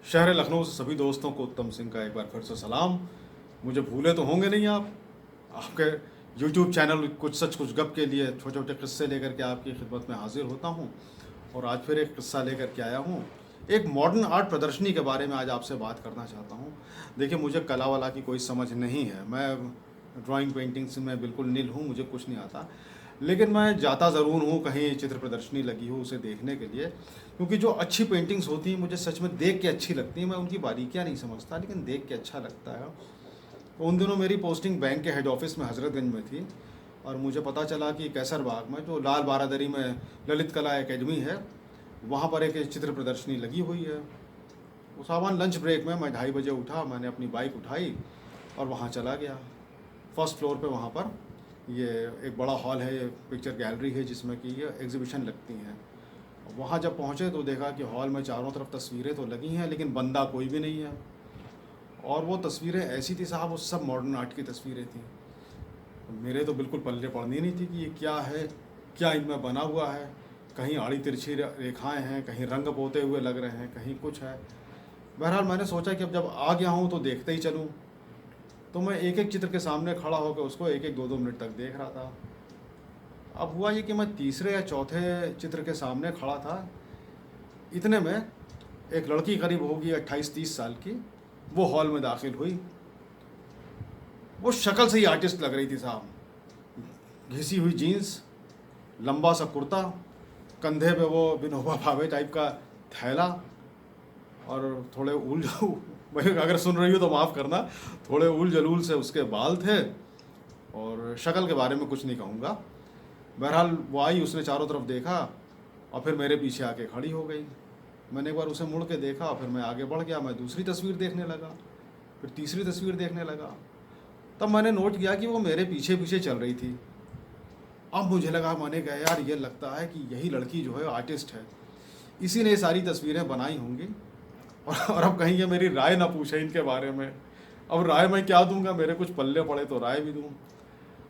शहर लखनऊ से सभी दोस्तों को उत्तम सिंह का एक बार फिर से सलाम। मुझे भूले तो होंगे नहीं आप। आपके YouTube चैनल कुछ सच कुछ गप के लिए छोटे छोटे किस्से लेकर के आपकी खिदमत में हाजिर होता हूँ। और आज फिर एक किस्सा लेकर के आया हूँ। एक मॉडर्न आर्ट प्रदर्शनी के बारे में आज आपसे बात करना चाहता हूँ। देखिए, मुझे कला वाला की कोई समझ नहीं है। मैं ड्राइंग पेंटिंग से मैं बिल्कुल नील हूँ, मुझे कुछ नहीं आता। लेकिन मैं जाता ज़रूर हूँ कहीं चित्र प्रदर्शनी लगी हो उसे देखने के लिए, क्योंकि जो अच्छी पेंटिंग्स होती हैं मुझे सच में देख के अच्छी लगती हैं। मैं उनकी बारीकियाँ नहीं समझता, लेकिन देख के अच्छा लगता है। तो उन दिनों मेरी पोस्टिंग बैंक के हेड ऑफिस में हज़रतगंज में थी, और मुझे पता चला कि कैसर बाग में जो लाल बारादरी में ललित कला एकेडमी है, वहाँ पर एक चित्र प्रदर्शनी लगी हुई है। वो सामान लंच ब्रेक में मैं 2:30 बजे उठा, मैंने अपनी बाइक उठाई और वहाँ चला गया। फर्स्ट फ्लोर पे वहाँ पर ये एक बड़ा हॉल है, ये पिक्चर गैलरी है जिसमें कि ये एग्जीबिशन लगती हैं। वहाँ जब पहुँचे तो देखा कि हॉल में चारों तरफ तस्वीरें तो लगी हैं, लेकिन बंदा कोई भी नहीं है। और वो तस्वीरें ऐसी थी साहब, वो सब मॉडर्न आर्ट की तस्वीरें थी। मेरे तो बिल्कुल पल्ले पड़नी नहीं थी कि ये क्या है, क्या इनमें बना हुआ है। कहीं आड़ी तिरछी रेखाएं हैं, कहीं रंग पोते हुए लग रहे हैं, कहीं कुछ है। बहरहाल मैंने सोचा कि अब जब आ गया हूँ तो देखते ही चलूँ। तो मैं एक एक चित्र के सामने खड़ा होकर उसको एक एक 2-2 मिनट तक देख रहा था। अब हुआ ये कि मैं तीसरे या चौथे चित्र के सामने खड़ा था, इतने में एक लड़की करीब होगी 28-30 साल की, वो हॉल में दाखिल हुई। वो शक्ल से ही आर्टिस्ट लग रही थी साहब। घिसी हुई जीन्स, लंबा सा कुर्ता, कंधे पे वो विनोबा भावे टाइप का थैला, और थोड़े उल अगर सुन रही हो तो माफ़ करना, थोड़े उल जलूल से उसके बाल थे। और शक्ल के बारे में कुछ नहीं कहूँगा। बहरहाल वो आई, उसने चारों तरफ देखा और फिर मेरे पीछे आके खड़ी हो गई। मैंने एक बार उसे मुड़ के देखा, फिर मैं आगे बढ़ गया। मैं दूसरी तस्वीर देखने लगा, फिर तीसरी तस्वीर देखने लगा। तब मैंने नोट किया कि वो मेरे पीछे पीछे चल रही थी। अब मुझे लगा, मैंने कहा यार ये लगता है कि यही लड़की जो है आर्टिस्ट है, इसी ने ये सारी तस्वीरें बनाई होंगी। और अब कहीं ये मेरी राय ना पूछे इनके बारे में। अब राय मैं क्या दूंगा, मेरे कुछ पल्ले पड़े तो राय भी दूं।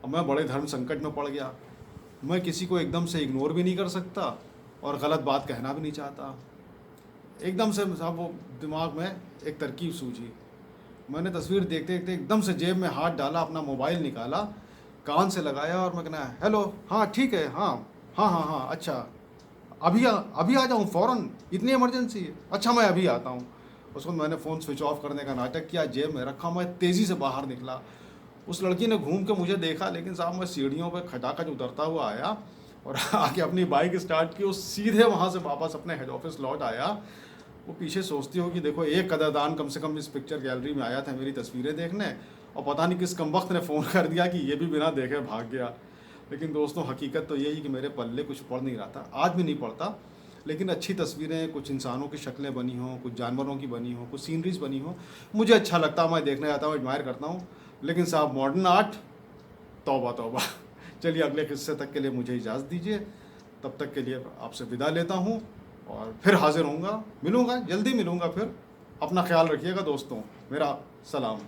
अब मैं बड़े धर्म संकट में पड़ गया। मैं किसी को एकदम से इग्नोर भी नहीं कर सकता और गलत बात कहना भी नहीं चाहता। एकदम से साहब वो दिमाग में एक तरकीब सूझी। मैंने तस्वीर देखते देखते एकदम से जेब में हाथ डाला, अपना मोबाइल निकाला, कान से लगाया और मैं कहना, हेलो, हाँ ठीक है, हाँ हाँ हाँ हाँ, अच्छा अभी आ जाऊँ फ़ौरन, इतनी इमरजेंसी है, अच्छा मैं अभी आता हूँ। उसको मैंने फ़ोन स्विच ऑफ करने का नाटक किया, जेब में रखा, मैं तेज़ी से बाहर निकला। उस लड़की ने घूम के मुझे देखा, लेकिन साहब मैं सीढ़ियों पर खटाखट उतरता हुआ आया और आके अपनी बाइक स्टार्ट की, वो सीधे वहाँ से वापस अपने हेड ऑफिस लौट आया। वो पीछे सोचती हो कि देखो, एक कदरदान कम से कम इस पिक्चर गैलरी में आया था मेरी तस्वीरें देखने, और पता नहीं किस कमबख्त ने फ़ोन कर दिया कि ये भी बिना देखे भाग गया। लेकिन दोस्तों, हकीकत तो यही कि मेरे पल्ले कुछ पड़ नहीं रहा था, आज भी नहीं पड़ता। लेकिन अच्छी तस्वीरें, कुछ इंसानों की शक्लें बनी हों, कुछ जानवरों की बनी हों, कुछ सीनरीज बनी हों, मुझे अच्छा लगता, मैं देखने जाता हूँ, एडमायर करता हूँ। लेकिन साहब मॉडर्न आर्ट, तौबा तौबा। चलिए, अगले किस्से तक के लिए मुझे इजाज़त दीजिए। तब तक के लिए आपसे विदा लेता हूँ और फिर हाजिर होऊंगा, मिलूँगा, जल्दी मिलूँगा फिर। अपना ख्याल रखिएगा दोस्तों, मेरा सलाम।